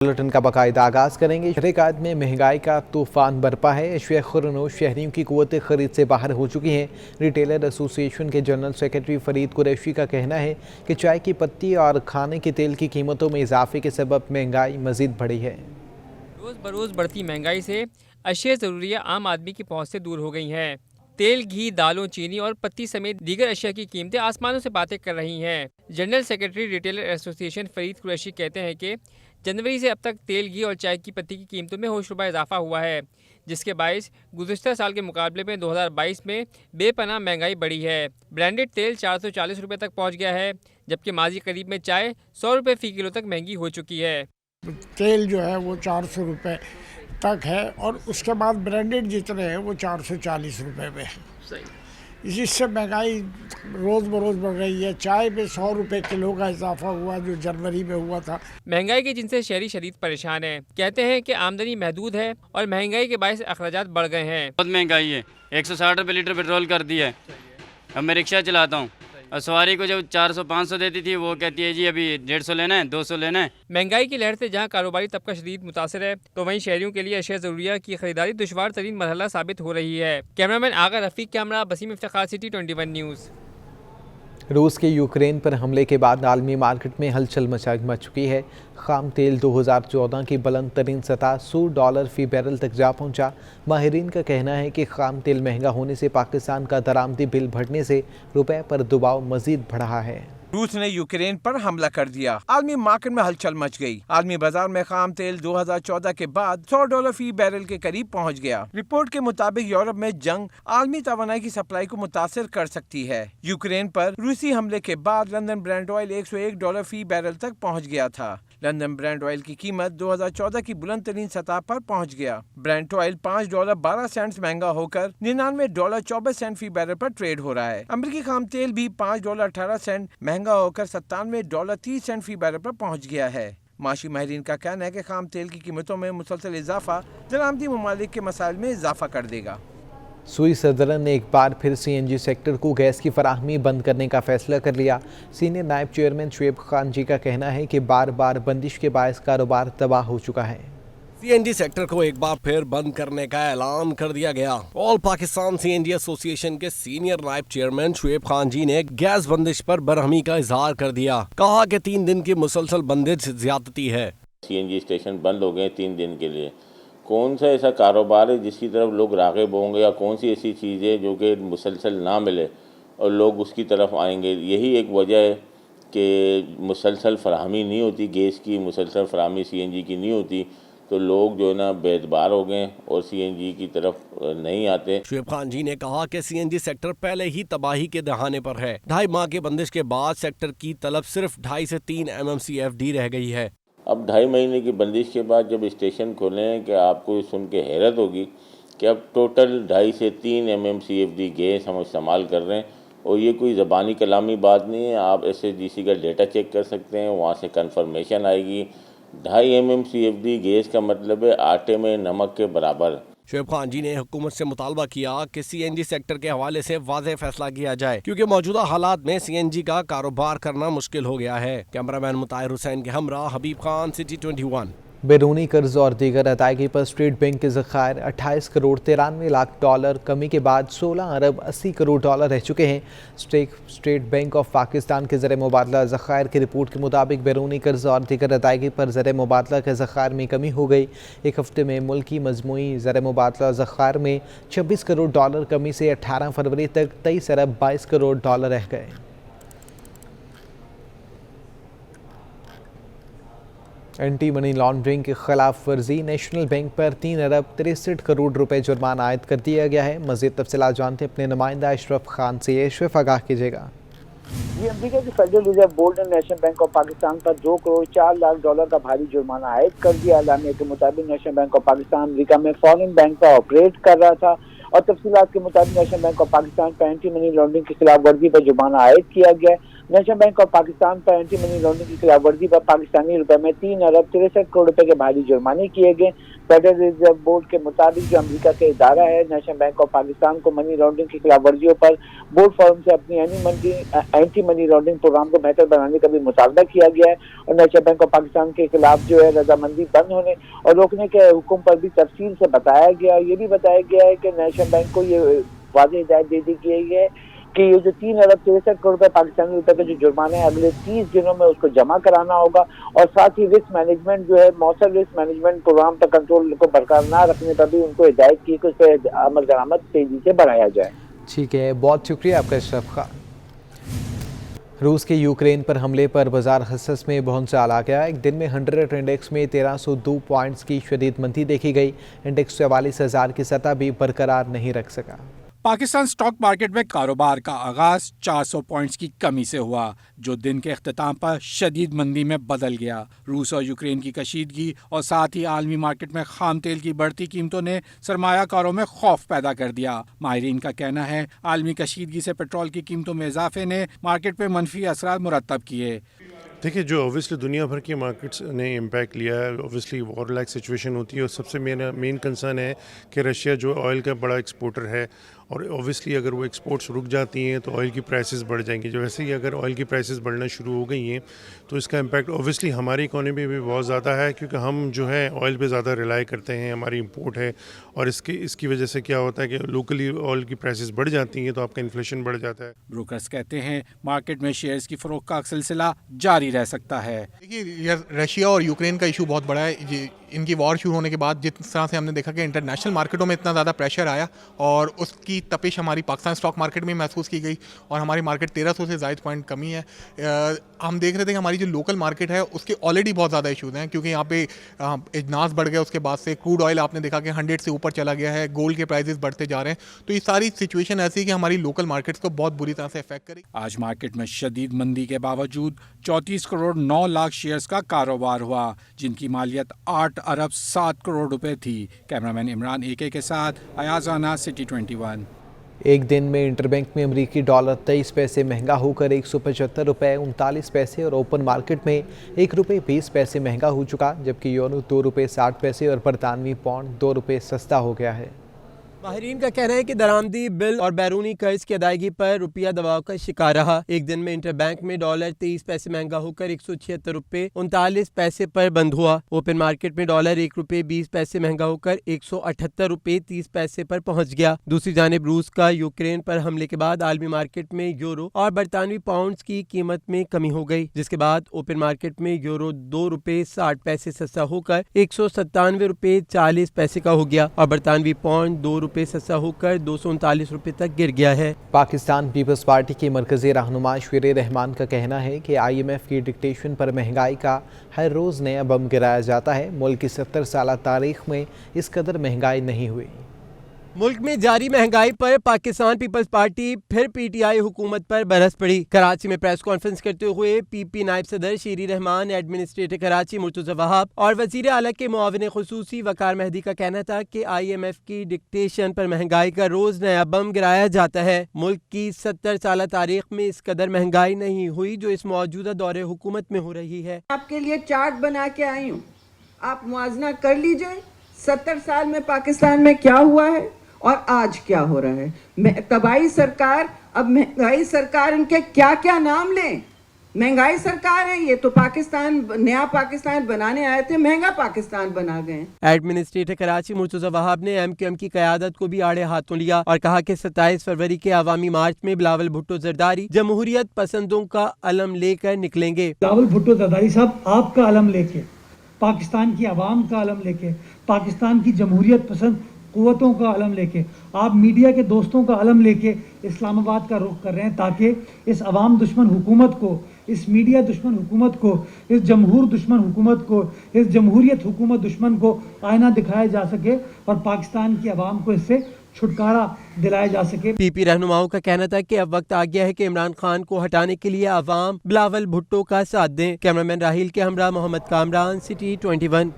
Bulletin का बाकायदा आगाज करेंगे। शहर में महंगाई का तूफान बरपा है। अशिया खुरनोश शहरियों की कुव्वत खरीद से बाहर हो चुकी हैं। रिटेलर एसोसिएशन के जनरल सेक्रेटरी फरीद कुरैशी का कहना है कि चाय की पत्ती और खाने के तेल की कीमतों में इजाफे के सबब महंगाई मजीद बढ़ी है। रोज़ बरोज़ बढ़ती महंगाई से अशिया ज़रूरिया आम आदमी की पहुंच से दूर हो गई हैं। तेल, घी, दालों, चीनी और पत्ती समेत दीगर अशिया की कीमतें आसमानों से बातें कर रही हैं। General secretary retailer association Farid Qureshi कहते हैं कि जनवरी से अब तक तेल, घी और चाय की पत्ती की कीमतों में होशरुबा इजाफा हुआ है, जिसके बायस गुज़िश्ता साल के मुकाबले में 2022 में बेपनाह महंगाई बढ़ी है। ब्रांडेड तेल 440 रुपये तक पहुँच गया है, जबकि माजी करीब में चाय 100 रुपये फ़ी किलो तक महंगी हो चुकी है। तेल जो है वो 400 रुपये तक है और उसके बाद ब्रांडेड जितने हैं वो 440 रुपये में है। इससे महंगाई रोज़ बरोज़ बढ़ रही है। चाय पे 100 रुपये किलो का इजाफा हुआ जो जनवरी में हुआ था। महंगाई की जिनसे शहरी शदीद परेशान है। कहते हैं कि आमदनी महदूद है और महंगाई के बायस अखराजात बढ़ गए हैं। बहुत महंगाई है, 160 रुपये लीटर पेट्रोल कर दिया है। अब मैं रिक्शा चलाता हूँ और सवारी को जब 400-500 देती थी वो कहती है जी अभी 150 लेना है, 200 लेना है। महंगाई की लहर से जहां कारोबारी तबका शदीद मुतासर है, तो वहीं शहरियों के लिए अशिया ज़रूरिया की खरीदारी दुश्वार तरीन मरहला साबित हो रही है। Cameraman Agha Rafiq, camera Basim Iftikhar, City 21 News. रूस के यूक्रेन पर हमले के बाद आलमी मार्केट में हलचल मच चुकी है। खाम तेल 2014 की बुलंद तरीन सतह $100 फ़ी बैरल तक जा पहुंचा। माहिरीन का कहना है कि खाम तेल महंगा होने से पाकिस्तान का दरामदी बिल बढ़ने से रुपए पर दबाव मजीद बढ़ा है। रूस ने यूक्रेन पर हमला कर दिया। आलमी मार्केट में हलचल मच गई। आलमी बाजार में खाम तेल 2014 के बाद $100 फी बैरल के करीब पहुंच गया। रिपोर्ट के मुताबिक यूरोप में जंग आलमी तवानाई की सप्लाई को मुतासर कर सकती है। यूक्रेन पर रूसी हमले के बाद लंदन ब्रेंट ऑयल $101 फी बैरल तक पहुंच गया था। लंदन ब्रेंट ऑयल की कीमत 2014 की बुलंद तरीन सतह पर पहुंच गया। ब्रेंट ऑयल $5.12 महंगा होकर $99.24 फी बैरल पर ट्रेड हो रहा है। अमेरिकी खाम तेल भी $5.18 महंगा होकर $97.30 फी बैरल पर पहुंच गया है। माशी माहिरीन का कहना है कि खाम तेल की कीमतों में मुसलसल इजाफा दरामदी ममालिक के मसाइल में इजाफा कर देगा। सुई सदर ने एक बार फिर CNG सेक्टर को गैस की फराहमी बंद करने का फैसला कर लिया। सीनियर नायब चेयरमैन शुएब खान जी का कहना है कि बार बार बंदिश के बायस कारोबार तबाह हो चुका है। CNG सेक्टर को एक बार फिर बंद करने का ऐलान कर दिया गया। ऑल पाकिस्तान CNG एसोसिएशन के सीनियर नायब चेयरमैन शुएब खान जी ने गैस बंदिश पर बरहमी का इजहार कर दिया। कहा कि 3 दिन की मुसलसल बंदिश ज्यादती है। CNG स्टेशन बंद हो गए 3 दिन के लिए। कौन सा ऐसा कारोबार है जिसकी तरफ लोग राग़िब होंगे, या कौन सी ऐसी चीज़ है जो कि मुसलसल ना मिले और लोग उसकी तरफ आएंगे? यही एक वजह है कि मुसलसल फराहमी नहीं होती गैस की, मुसलसल फराहमी CNG की नहीं होती, तो लोग जो है ना बेएतबार हो गए और CNG की तरफ नहीं आते। शुएब खान जी ने कहा कि CNG सेक्टर पहले ही तबाही के दहाने पर है। 2.5 माह के बंदिश के बाद सेक्टर की तलब सिर्फ 2.5 से 3 MMCFD रह गई है। अब 2.5 महीने की बंदिश के बाद जब स्टेशन खोले हैं कि आपको सुन के हैरत होगी कि अब टोटल 2.5 से 3 MMCFD गैस हम इस्तेमाल कर रहे हैं। और ये कोई ज़बानी कलामी बात नहीं है, आप SHGC का डेटा चेक कर सकते हैं, वहाँ से कंफर्मेशन आएगी। 2.5 MMCFD गैस का मतलब है आटे में नमक के बराबर। शुएब खान जी ने हुकूमत से मुतालबा किया कि CNG सेक्टर के हवाले से वाज़ेह फैसला किया जाए, क्योंकि मौजूदा हालात में CNG का कारोबार करना मुश्किल हो गया है। कैमरामैन मुताहिर हुसैन के हमरा हबीब खान, सिटी 21। बैरूनी कर्ज और दीगर अदायगी पर स्टेट बैंक के ज़खायर $28 करोड़ 93 लाख कमी के बाद $16 अरब 80 करोड़ रह चुके हैं। स्टेट बैंक ऑफ पाकिस्तान के ज़र मुबादला ज़खायर की रिपोर्ट के मुताबिक बैरूनी कर्ज और दीगर अदायगी पर ज़र मुबादला के ज़खायर में कमी हो गई। एक हफ्ते में मुल्की मजमूई ज़र मुबादला ज़खायर में $26 करोड़ कमी से 18 फरवरी तक $23 अरब 22 करोड़ रह गए। एंटी मनी लॉन्ड्रिंग की खिलाफ वर्जी नेशनल बैंक पर 3 अरब 63 करोड़ रुपए जुर्माना आयद कर दिया गया है। मज़ीद तफसीलात जानते अपने नुमाइंदा अशरफ खान से। अशरफ, आगाह कीजिएगा। ये अमेरिका की फेडरल रिजर्व बोर्ड ने नेशनल बैंक ऑफ पाकिस्तान पर $2 करोड़ 4 लाख का भारी जुर्माना आयद कर दिया। एलामिया के मुताबिक national bank of Pakistan America में फॉरेन बैंक का ऑपरेट कर रहा था और तफसीलात के मुताबिक नेशनल बैंक ऑफ पाकिस्तान पर एंटी मनी लॉन्ड्रिंग की खिलाफ वर्जी पर जुर्माना आयद किया गया। नेशनल बैंक ऑफ पाकिस्तान पर एंटी मनी लॉन्ड्रिंग की खिलाफ वर्जी पर पाकिस्तानी रुपए में 3 अरब 63 करोड़ रुपए के भारी जुर्माने किए गए। फेडरल रिजर्व बोर्ड के मुताबिक जो अमेरिका के इदारा है नेशनल बैंक ऑफ पाकिस्तान को मनी लॉन्ड्रिंग की खिलाफ वर्जियों पर बोर्ड फोरम से अपनी एंटी मनी लॉन्ड्रिंग प्रोग्राम को बेहतर बनाने का भी मुतालबा किया गया है और नेशनल बैंक ऑफ पाकिस्तान के खिलाफ जो है रजामंदी बंद होने और रोकने के हुक्म पर भी तफसील से बताया गया। ये भी बताया गया है कि नेशनल बैंक को ये वाज़ेह हिदायत दे दी गई है कि ये जो 3 अरब 63 करोड़ रुपए पाकिस्तानी रुपए का जो जुर्माना है अगले 30 दिनों में उसको जमा कराना होगा और साथ ही रिस्क मैनेजमेंट जो है मौसम रिस्क मैनेजमेंट प्रोग्राम पर कंट्रोल को बरकरार ना रखने पर भी उनको हिदायत की कि उस पर अमल दरामद तेजी से बढ़ाया जाए। ठीक है, बहुत शुक्रिया आपका अशरफ खान। रूस के यूक्रेन पर हमले पर बाजार हसस में बहुत चाल आ गया। एक दिन में 100 इंडेक्स में 1302 पॉइंट्स की शदीद मंदी देखी गई। इंडेक्स 44,000 की सतह भी बरकरार नहीं रख सका। पाकिस्तान स्टॉक मार्केट में कारोबार का आगाज 400 पॉइंट्स की कमी से हुआ, जो दिन के अख्ताम पर शदीद मंदी में बदल गया। रूस और यूक्रेन की कशीदगी और साथ ही आलमी मार्केट में खाम तेल की बढ़ती कीमतों ने सरमायाकारों में खौफ पैदा कर दिया। माहिरीन का कहना है आलमी कशीदगी से पेट्रोल की कीमतों में इजाफे ने मार्केट में मनफी असरात मुरतब किए। देखिए, जो ऑब्वियसली दुनिया भर की मार्केट्स ने इम्पैक्ट लिया है, ऑब्वियसली वॉर लाइक सिचुएशन होती है और सबसे मेन कंसर्न है कि रशिया जो ऑयल का बड़ा एक्सपोर्टर है और ऑब्वियसली अगर वो एक्सपोर्ट्स रुक जाती हैं तो ऑयल की प्राइसेस बढ़ जाएंगी। जो वैसे ही अगर ऑयल की प्राइसेस बढ़ना शुरू हो गई हैं तो इसका इम्पैक्ट ऑब्वियसली हमारी इकोनॉमी में बहुत ज़्यादा है, क्योंकि हम जो है ऑयल पे ज़्यादा रिलाई करते हैं, हमारी इंपोर्ट है और इसकी वजह से क्या होता है कि लोकली ऑयल की प्राइसेस बढ़ जाती हैं तो आपका इन्फ्लेशन बढ़ जाता है। ब्रोकर्स कहते हैं मार्केट में शेयर्स की फरोख्त का सिलसिला जारी रह सकता है। देखिए, रशिया और यूक्रेन का इशू बहुत बड़ा है। इनकी वॉर शुरू होने के बाद जिस तरह से हमने देखा कि इंटरनेशनल मार्केटों में इतना ज़्यादा प्रेशर आया और उसकी तपिश हमारी पाकिस्तान स्टॉक मार्केट में महसूस की गई और हमारी मार्केट 1300 से ज़ायद पॉइंट कमी है। हम देख रहे थे कि हमारी जो लोकल मार्केट है उसके ऑलरेडी बहुत ज़्यादा इशूज़ हैं, क्योंकि यहाँ पे इजनास बढ़ गया, उसके बाद से क्रूड ऑयल आपने देखा कि 100 से ऊपर चला गया है, गोल्ड के प्राइसेस बढ़ते जा रहे हैं। तो ये सारी सिचुएशन ऐसी है कि हमारी लोकल मार्केट्स को बहुत बुरी तरह से इफेक्ट करेगी। आज मार्केट में शदीद मंदी के बावजूद 34 करोड़ 9 लाख शेयर्स का कारोबार हुआ, जिनकी मालियत 8 अरब 7 करोड़ रुपए थी। कैमरामैन इमरान AK के साथ अयाजाना, सिटी 21। एक दिन में इंटरबैंक में अमरीकी डॉलर 23 पैसे महंगा होकर 175 रुपये 39 पैसे और ओपन मार्केट में 1 रुपये 20 पैसे महंगा हो चुका, जबकि यूरो 2 रुपये 60 पैसे और बरतानवी पौंड 2 रुपये सस्ता हो गया है। माहिरीन का कहना है कि दरामदी बिल और बैरूनी कर्ज की अदायगी पर रुपया दबाव का शिकार रहा। एक दिन में इंटरबैंक में डॉलर 23 पैसे महंगा होकर 176 रुपये 39 पैसे पर बंद हुआ। ओपन मार्केट में डॉलर 1 रुपये 20 पैसे महंगा होकर 178 रुपये 30 पैसे पर पहुंच गया। दूसरी जानिब रूस का यूक्रेन पर हमले के बाद आलमी मार्केट में यूरो और बरतानवी पाउंड्स की कीमत में कमी हो गई, जिसके बाद ओपन मार्केट में यूरो 2 रुपये 60 पैसे सस्ता होकर 197 रुपये 40 पैसे का हो गया और बरतानवी पाउंड 2 रुपये सस्ता होकर 239 रुपये तक गिर गया है। पाकिस्तान पीपल्स पार्टी के मरकजी रहनुमा शेर रहमान का कहना है कि IMF की डिक्टेशन पर महंगाई का हर रोज़ नया बम गिराया जाता है। मुल्क की 70 साल तारीख में इस कदर महंगाई नहीं हुई। मुल्क में जारी महंगाई पर पाकिस्तान पीपल्स पार्टी फिर PTI हुकूमत पर बरस पड़ी। कराची में प्रेस कॉन्फ्रेंस करते हुए PP नायब सदर शेर रहमान, एडमिनिस्ट्रेटर कराची मुर्तज़ा वहाब और वज़ीर आला के मुआविन खुसूसी वकार मेहदी का कहना था कि IMF की डिक्टेशन पर महंगाई का रोज नया बम गिराया जाता है। मुल्क की 70 साल तारीख में इस कदर महंगाई नहीं हुई जो इस मौजूदा दौरे हुकूमत में हो रही है। आपके लिए चार्ट बना के आई हूँ, आप मुआजना कर लीजिए 70 साल में पाकिस्तान में क्या हुआ है और आज क्या हो रहा है। तबाही सरकार, अब महंगाई सरकार, इनके क्या क्या नाम लें। महंगाई सरकार है ये, तो पाकिस्तान, नया पाकिस्तान बनाने आए थे, महंगा पाकिस्तान बना गए। एडमिनिस्ट्रेटर कराची मुर्तज़ा वहाब ने MQM की क़यादत को भी आड़े हाथों लिया और कहा कि 27 फरवरी के अवामी मार्च में बिलावल भुट्टो जरदारी जमहूरियत पसंदों का अलम लेकर निकलेंगे। बिलावल भुट्टो जरदारी साहब आपका अलम लेके, पाकिस्तान की आवाम का अलम लेके, पाकिस्तान की जमहूरियत पसंद कुव्वतों का अलम लेके, आप मीडिया के दोस्तों का अलम लेके इस्लामाबाद का रुख कर रहे हैं, ताकि इस अवाम दुश्मन हुकूमत को, इस मीडिया दुश्मन हुकूमत को, इस जमहूर दुश्मन हुकूमत को, इस जमहूरियत हुकूमत दुश्मन को आईना दिखाया जा सके और पाकिस्तान की आवाम को इससे छुटकारा दिलाया जा सके। PP रहनुमाओं का कहना था कि अब वक्त आ गया है कि इमरान खान को हटाने के लिए अवाम बिलावल भुट्टो का साथ दें। कैमरामैन राहिल के हमरा मोहम्मद कामरान, सिटी 21।